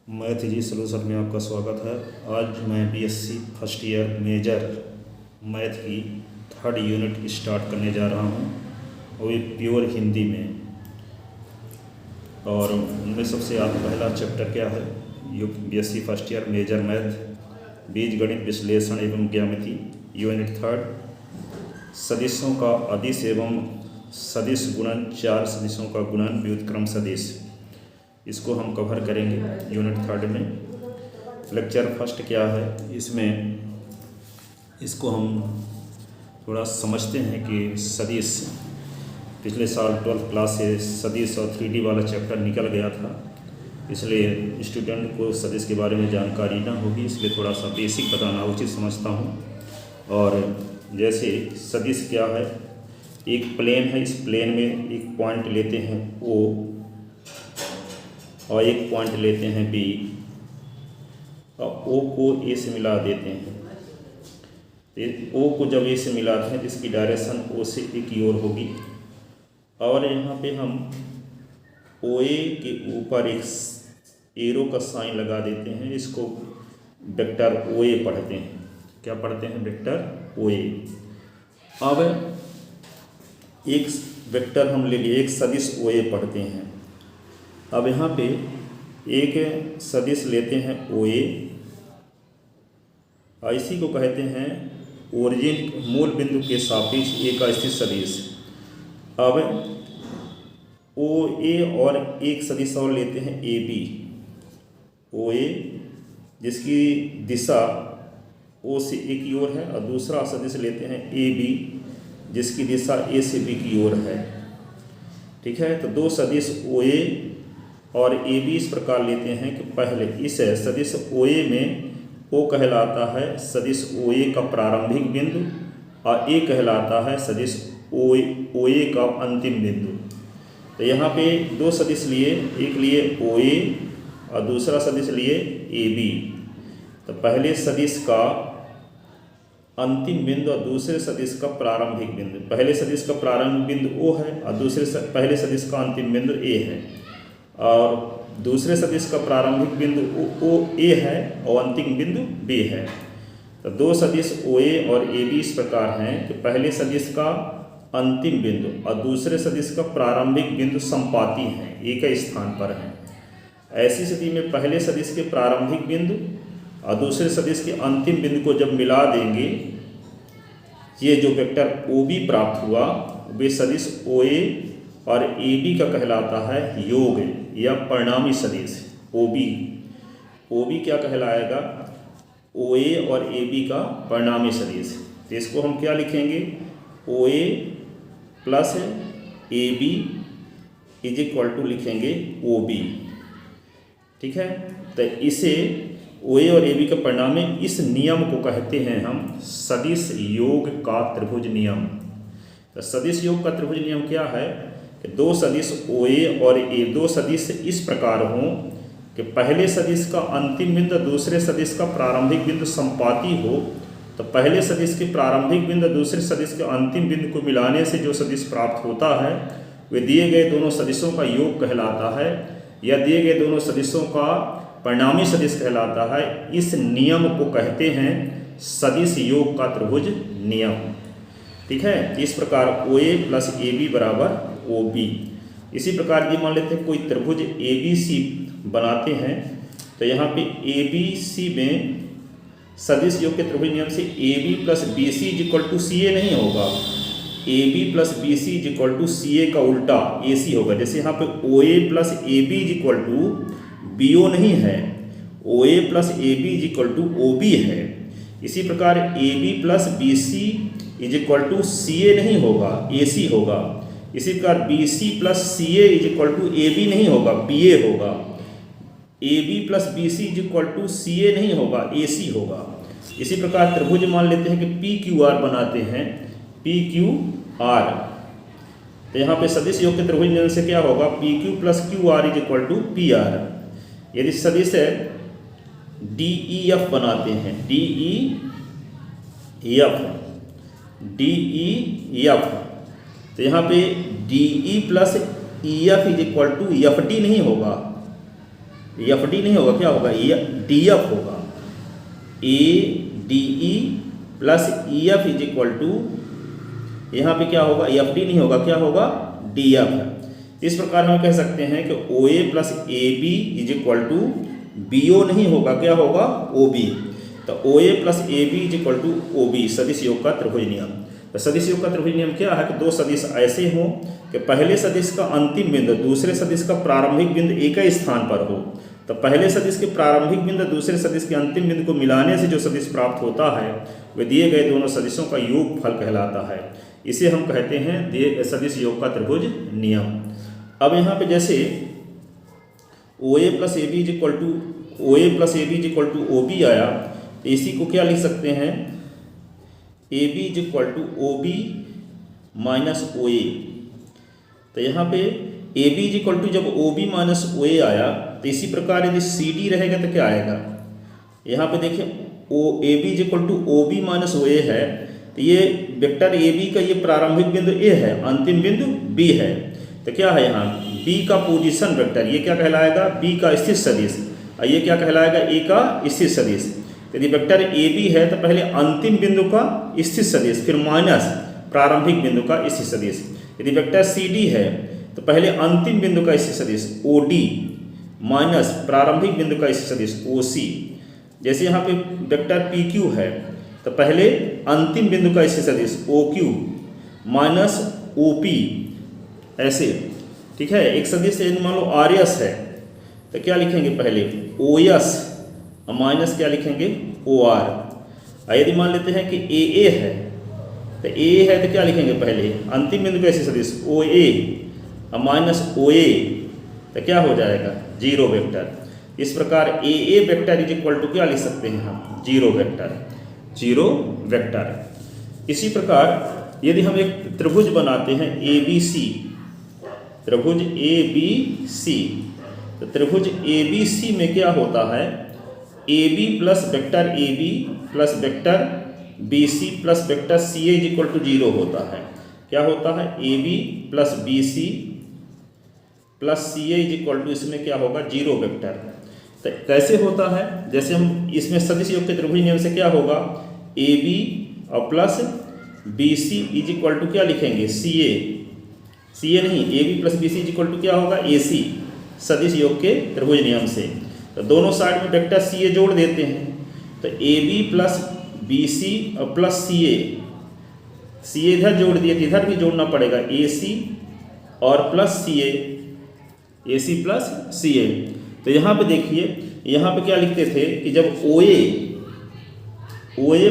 Math easy solution में आपका स्वागत है। आज मैं BSc first year major math की थर्ड यूनिट स्टार्ट करने जा रहा हूँ, वो भी प्योर हिंदी में। और उनमें सबसे आप पहला चैप्टर क्या है, BSc first year major math बीजगणित विश्लेषण एवं ज्यामिति यूनिट थर्ड, सदिशों का अदिश एवं सदिश गुणन, चार सदिशों का गुणन, व्युत्क्रम सदिश, इसको हम कवर करेंगे यूनिट थर्ड में। लेक्चर फर्स्ट क्या है, इसमें इसको हम थोड़ा समझते हैं कि सदिश, पिछले साल 12th क्लास से सदिश और 3D वाला चैप्टर निकल गया था, इसलिए स्टूडेंट को सदिश के बारे में जानकारी ना होगी, इसलिए थोड़ा सा बेसिक बताना उचित समझता हूँ। और जैसे सदिश क्या है, एक प्लेन है, इस प्लेन में एक पॉइंट लेते हैं O और एक पॉइंट लेते हैं B और O को A से मिला देते हैं। O को जब A से मिलाते हैं तो इसकी डायरेक्शन O से A की ओर होगी। और यहाँ पे हम OA के ऊपर एक एरो का साइन लगा देते हैं, इसको वेक्टर OA पढ़ते हैं। क्या पढ़ते हैं? Vector OA। अब एक वेक्टर हम ले लिए, एक सदिश OA पढ़ते हैं। अब यहाँ पे एक सदिश लेते हैं OA, और इसी को कहते हैं ओरिजिन, मूल बिंदु के सापेक्ष A का स्थित सदिश। अब OA और एक सदिश और लेते हैं AB, OA जिसकी दिशा O से A की ओर है, और दूसरा सदिश लेते हैं AB जिसकी दिशा A से B की ओर है। ठीक है, तो दो सदिश OA और AB इस प्रकार लेते हैं कि पहले इस सदिश OA में O कहलाता है सदिश OA का प्रारंभिक बिंदु, और A कहलाता है सदिश OA का अंतिम बिंदु। तो यहाँ पे दो सदिश लिए, एक लिए OA और दूसरा सदिश लिए AB। तो पहले सदिश का अंतिम बिंदु और दूसरे सदिश का प्रारंभिक बिंदु, पहले सदिश का प्रारंभिक बिंदु O है और पहले सदिश का अंतिम बिंदु A है, और दूसरे सदिश का प्रारंभिक बिंदु A है और अंतिम बिंदु B है। तो दो सदिश OA और AB इस प्रकार हैं कि पहले सदिश का अंतिम बिंदु और दूसरे सदिश का प्रारंभिक बिंदु संपाती हैं, एक ही स्थान पर हैं। ऐसी स्थिति में पहले सदिश के प्रारंभिक बिंदु और दूसरे सदिश के अंतिम बिंदु को जब मिला देंगे, ये जो वेक्टर OB प्राप्त हुआ, वे सदिश OA और AB का कहलाता है योग या परिणामी सदिश OB क्या कहलाएगा? OA और AB का परिणामी सदिश। तो इसको हम क्या लिखेंगे? OA plus AB is equal to लिखेंगे OB। ठीक है, तो इसे OA और AB का परिणामी, इस नियम को कहते हैं हम सदिश योग का त्रिभुज नियम। तो सदिश योग का त्रिभुज नियम क्या है कि दो सदिश OA और दो सदिश इस प्रकार हों कि पहले सदिश का अंतिम बिंदु दूसरे सदिश का प्रारंभिक बिंदु संपाती हो। तो पहले सदिश के प्रारंभिक बिंदु दूसरे सदिश के अंतिम बिंदु को मिलाने से जो सदिश प्राप्त होता है, वे दिए गए दोनों सदिशों का योग कहलाता है, या दिए गए दोनों सदिशों का परिणामी सदिश कहलाता है। इस नियम को कहते हैं सदिश योग का त्रिभुज नियम। ठीक है, इस प्रकार OA प्लस AB बराबर OB। इसी प्रकार ये मान लेते हैं कोई त्रिभुज ABC बनाते हैं, तो यहाँ पे ABC में सदिश योग के त्रिभुज नियम से AB plus BC is equal to CA नहीं होगा, AB plus BC is equal to CA का उल्टा AC होगा। जैसे यहाँ पे OA plus AB is equal to BO नहीं है, OA plus AB is equal to OB है। इसी प्रकार AB plus BC is equal to CA नहीं होगा, AC होगा। इसी प्रकार BC plus CA is equal to AB नहीं होगा, BA होगा। AB plus BC is equal to CA नहीं होगा, AC होगा। इसी प्रकार त्रिभुज मान लेते हैं कि PQR बनाते हैं, PQR। तो यहाँ पे सदिश योग के त्रिभुज नियम से क्या होगा? PQ plus QR is equal to PR। यदि सदिश है DEF बनाते हैं, DEF, तो यहाँ पे DE plus EF is equal to FD नहीं होगा, एफ डी नहीं होगा, क्या होगा, डी एफ होगा। A D E plus E F is equal to, यहाँ पे क्या होगा, एफ डी नहीं होगा, क्या होगा, डी एफ। इस प्रकार हम कह सकते हैं कि O A plus A B is equal to B O नहीं होगा, क्या होगा, ओ बी। तो O A plus A B is equal to O B, सदिश योग का त्रिभुज नियम। तो सदिश योग का त्रिभुज नियम क्या है कि दो सदिश ऐसे हों कि पहले सदिश का अंतिम बिंदु दूसरे सदिश का प्रारंभिक बिंदु एक ही स्थान पर हो। तो पहले सदिश के प्रारंभिक बिंदु दूसरे सदिश के अंतिम बिंदु को मिलाने से जो सदिश प्राप्त होता है वह दिए गए दोनों सदिशों का योग फल कहलाता है। इसे हम कहते हैं सदिश योग का त्रिभुज नियम। अब यहाँ पे जैसे O A plus A B is equal to O A plus A B is equal to O B आया, तो इसी को क्या लिख सकते हैं, A B is equal to O B minus O A. तो यहाँ पे A B is equal to जब ओ बी माइनस ओ ए आया, तो इसी प्रकार यदि सी डी रहेगा तो क्या आएगा, यहाँ पे देखिए O A B is equal to O B minus O A है, तो ये वेक्टर ए बी का ये प्रारंभिक बिंदु ए है, अंतिम बिंदु बी है। तो क्या है यहाँ बी का पोजीशन वेक्टर, ये क्या कहलाएगा, बी का स्थित सदिश, और ये क्या कहलाएगा, ए का स्थित सदिश। यदि वेक्टर ए बी है तो पहले अंतिम बिंदु का स्थित सदिश, फिर माइनस प्रारंभिक बिंदु का स्थित सदिश। यदि वेक्टर सी डी है तो पहले अंतिम बिंदु का स्थित सदिश ओ डी माइनस प्रारंभिक बिंदु का स्थित सदिश ओ सी। जैसे यहाँ पे वेक्टर पी क्यू है तो पहले अंतिम बिंदु का स्थित सदिश O Q minus O P, ऐसे, ठीक है। एक सदिश मान लो आर एस है तो क्या लिखेंगे, पहले ओ एस माइनस क्या लिखेंगे, ओ आर। यदि मान लेते हैं कि ए है तो ए है तो क्या लिखेंगे, पहले अंतिम बिंदु का स्थित सदिश ओ ए माइनस ओ ए, तो क्या हो जाएगा, जीरो वेक्टर। इस प्रकार ए वेक्टर इज इक्वल टू क्या लिख सकते हैं हम, जीरो वेक्टर, जीरो वेक्टर। इसी प्रकार यदि हम एक त्रिभुज बनाते हैं ए बी सी, त्रिभुज ए बी सी, तो त्रिभुज ए बी सी में क्या होता है, A B plus vector A B plus vector B C plus vector C A is equal to zero होता है। क्या होता है, A B plus B C plus C A is equal to, इसमें क्या होगा, जीरो वेक्टर। तो कैसे होता है, जैसे हम इसमें सदिश योग के त्रिभुज नियम से क्या होगा, ए बी और plus B C is equal to क्या लिखेंगे, सी ए नहीं, A B plus B C is equal to क्या होगा, ए सी, सदिश योग के त्रिभुज नियम से। तो दोनों साइड में वेक्टर सी ए जोड़ देते हैं, तो A B plus B C और प्लस सी ए इधर जोड़ दिए तो इधर भी जोड़ना पड़ेगा, ए सी और प्लस सी ए सी प्लस सी ए। तो यहाँ पे देखिए, यहाँ पे क्या लिखते थे कि जब ओ ए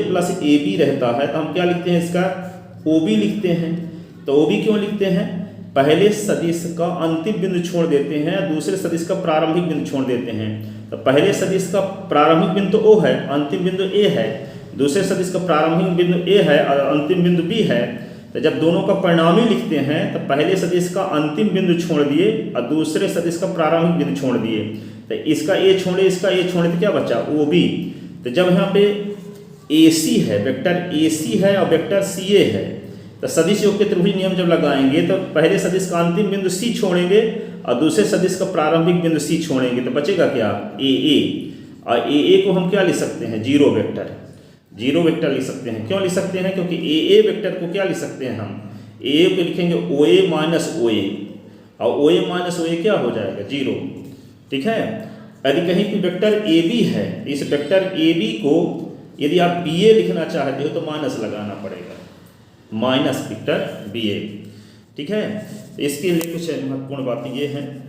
प्लस ए बी रहता है तो हम क्या लिखते हैं, इसका ओ बी लिखते हैं। तो ओ बी क्यों लिखते हैं, पहले सदिश का अंतिम बिंदु छोड़ देते हैं, दूसरे सदिश का प्रारंभिक बिंदु छोड़ देते हैं। तो पहले सदिश का प्रारंभिक बिंदु ओ है, अंतिम बिंदु ए है, दूसरे सदिश का प्रारंभिक बिंदु ए है और अंतिम बिंदु बी है। तो जब दोनों का परिणामी लिखते हैं तो पहले सदिश का अंतिम बिंदु छोड़ दिए और दूसरे सदिश का प्रारंभिक बिंदु छोड़ दिए। तो इसका ए छोड़े, इसका ए छोड़े तो क्या बचा, ओ बी। तो जब यहाँ पे ए सी है, वेक्टर ए सी है और वेक्टर सी ए है, तो सदिश योग के त्रिभुज नियम जब लगाएंगे तो पहले सदिश का अंतिम बिंदु सी छोड़ेंगे और दूसरे सदिश का प्रारंभिक बिंदु सी छोड़ेंगे, तो बचेगा क्या, ए। और ए को हम क्या लिख सकते हैं, जीरो वेक्टर, जीरो वेक्टर लिख सकते हैं। क्यों लिख सकते हैं, क्योंकि ए वेक्टर को क्या लिख सकते हैं हम, ए को लिखेंगे ओ ए माइनस ओ ए, और ओ ए माइनस ओ ए क्या हो जाएगा, जीरो, ठीक है। यदि कहीं भी वेक्टर ए बी है, इस वेक्टर ए बी को यदि आप बी ए लिखना चाहते हो तो माइनस लगाना पड़ेगा, माइनस वेक्टर बी ए, ठीक है। इसके लिए कुछ महत्वपूर्ण बातें ये हैं,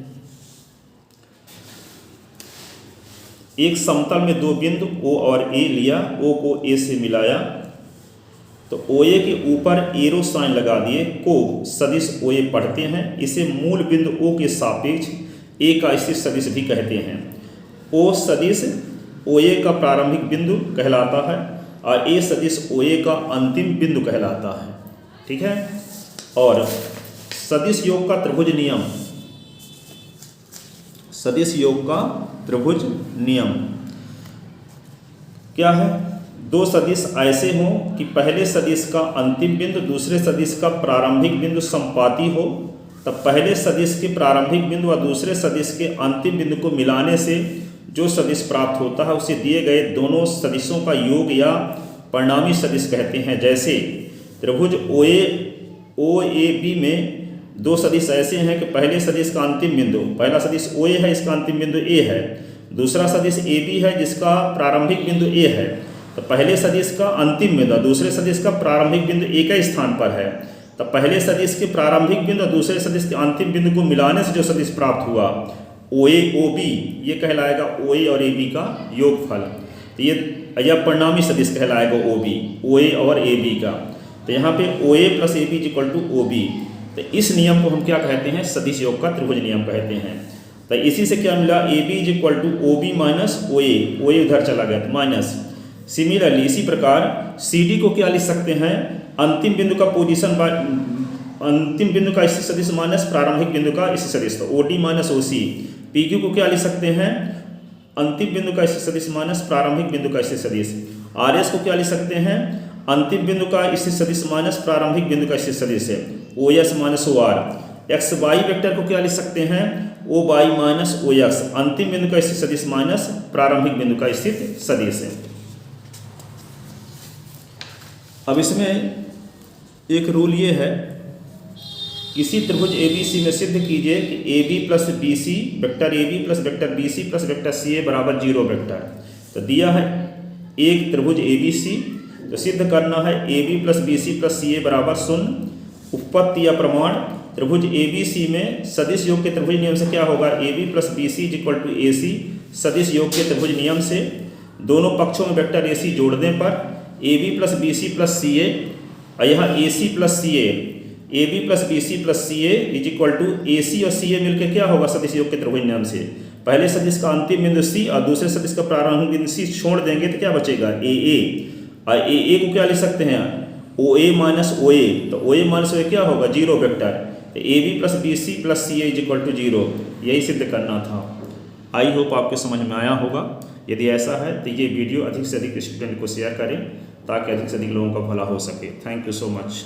एक समतल में दो बिंदु O और A लिया, O को A से मिलाया, तो OA के ऊपर एरो साइन लगा दिए, को सदिश OA पढ़ते हैं। इसे मूल बिंदु O के सापेक्ष A का स्थित सदिश भी कहते हैं। O सदिश OA का प्रारंभिक बिंदु कहलाता है और A सदिश OA का अंतिम बिंदु कहलाता है, ठीक है। और सदिश योग का त्रिभुज नियम, सदिश योग का त्रिभुज नियम क्या है, दो सदिश ऐसे हों कि पहले सदिश का अंतिम बिंदु दूसरे सदिश का प्रारंभिक बिंदु संपाती हो, तब पहले सदिश के प्रारंभिक बिंदु और दूसरे सदिश के अंतिम बिंदु को मिलाने से जो सदिश प्राप्त होता है उसे दिए गए दोनों सदिशों का योग या परिणामी सदिश कहते हैं। जैसे त्रिभुज OAB में दो सदिश ऐसे हैं कि पहले सदिश का अंतिम बिंदु, पहला सदिश OA है, इसका अंतिम बिंदु A है, दूसरा सदिश AB है जिसका प्रारंभिक बिंदु A है। तो पहले सदिश का अंतिम बिंदु दूसरे सदिश का प्रारंभिक बिंदु A के स्थान पर है। तो पहले सदिश के प्रारंभिक बिंदु और दूसरे सदिश के अंतिम बिंदु को मिलाने से जो सदिश प्राप्त हुआ OA-OB, ये कहलाएगा OA और AB का योगफल। तो ये परिणामी सदिश कहलाएगा OA और AB का। तो यहाँ पे OA plus AB equal to OB। तो इस नियम को हम क्या कहते हैं? सदिश योग का त्रिभुज नियम कहते हैं। तो इसी से क्या मिला? AB equal to OB minus OA उधर चला गया तो माइनस। सिमिलरली इसी प्रकार CD को क्या लिख सकते हैं? अंतिम बिंदु का पोजीशन बाय अंतिम बिंदु का स्थित सदिश माइनस प्रारंभिक बिंदु का स्थित सदिश, तो OD माइनस OC। PQ को क्या लिख सकते हैं? अंतिम बिंदु का स्थित सदिश माइनस प्रारंभिक बिंदु का स्थित सदिश। RS को क्या लिख सकते हैं? अंतिम बिंदु का स्थित सदिश माइनस प्रारंभिक बिंदु का स्थित सदिश है, OS minus OR। XY vector को क्या लिख सकते हैं? OY माइनस OX, अंतिम बिंदु का स्थित सदिश माइनस प्रारंभिक बिंदु का स्थित सदिश है। अब इसमें एक रूल ये है, किसी त्रिभुज ABC में सिद्ध कीजिए कि AB plus BC vector AB plus vector BC plus vector CA बराबर 0 वेक्टर। तो दिया है एक त्रिभुज ABC, तो सिद्ध करना है AB plus BC plus CA बराबर 0। उपपत्ति या प्रमाण, त्रिभुज ABC में सदिश योग के त्रिभुज नियम से क्या होगा? AB plus BC equal to AC। सदिश योग के त्रिभुज नियम से दोनों पक्षों में वेक्टर AC जोड़ने पर AB plus BC plus CA, और यहाँ AC plus CA, AB plus BC plus CA is equal to AC और CA मिलकर क्या होगा? सदिश योग के त्रिभुज नियम से पहले सदिश का अंतिम बिंदु C और दूसरे सदिश का प्रारंभिक बिंदु C छोड़ देंगे तो क्या बचेगा? AA। और AA को क्या लिख सकते हैं? OA minus OA। तो OA माइनस OA क्या होगा? 0 वेक्टर। तो AB plus BC plus CA is equal to 0, यही सिद्ध करना था। आई होप आपको समझ में आया होगा। यदि ऐसा है तो ये वीडियो अधिक से अधिक स्टूडेंट को शेयर करें ताकि अधिक से अधिक लोगों का भला हो सके। Thank you so much.